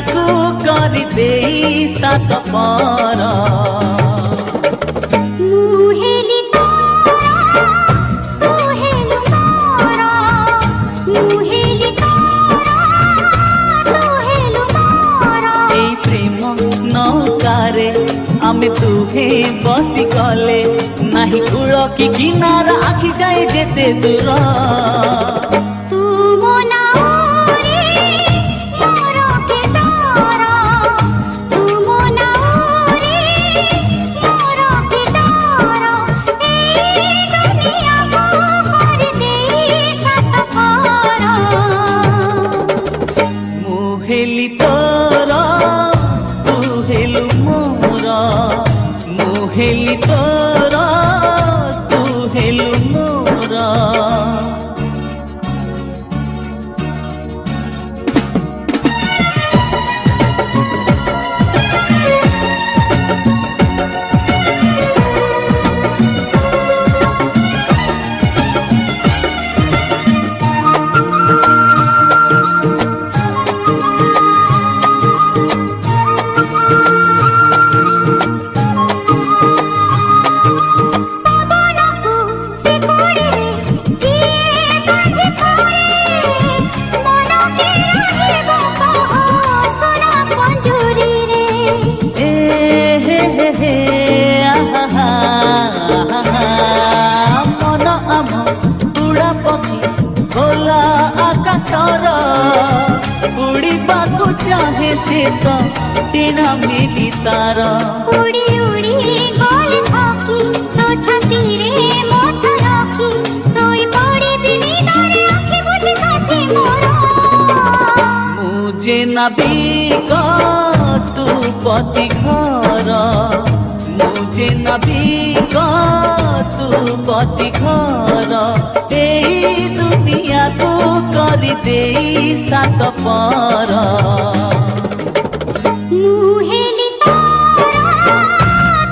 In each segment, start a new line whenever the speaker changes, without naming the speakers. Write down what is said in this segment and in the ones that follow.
को कर दे सात पार
मुहेली तारा तू हेलु मारा मुहेली तारा तू हेलु मारा
ए प्रेम नौकारे आमे तुहे बसी गले नाही कूल कि किनारा आखि जाए जेते दूर
तू मोना
मुहेली तोरा तू हेलु मोरा मुहेली तोरा तू हेलु मोरा उड़ीबाकू चाहे से तो टीना मिली तार
उड़ी उड़ी गले थकी तो छाती रे माथा रखी सोई पड़ी बिनीदारे आँखी बुझी काठी मोरा
मुझे नबीक तू पति घर मुझे नबीक तू पति घर ए दुनिया को कर दे सात पार
मुहेली तारा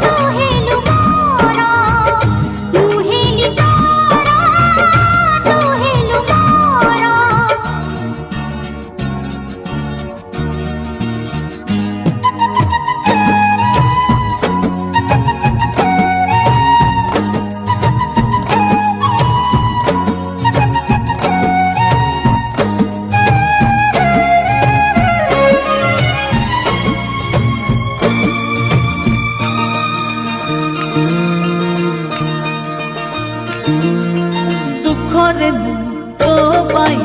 तू हेलु मारा मुहेली तारा तू हेलु मारा
दुखरे तो पाई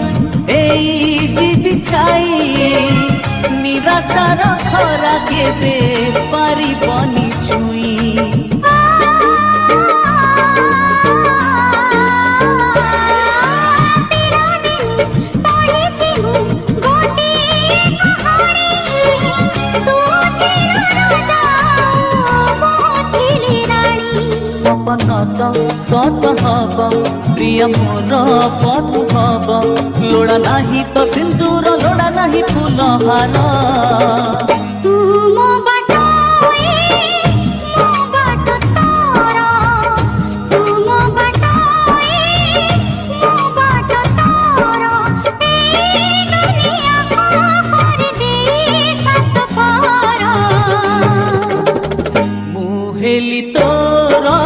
एई जीवी छाई निराशार खरा केबे पारिबनी छुई सत हब प्रिय मोर पथु हब लोड़ा नाही तो सिंदूर लोड़ा नाही फूल हार
तू मो बाटोए मो बाट तारा तू मो बाटोए मो बाट तारा ए दुनिया को कर दे सात पार
मुहेली तोरा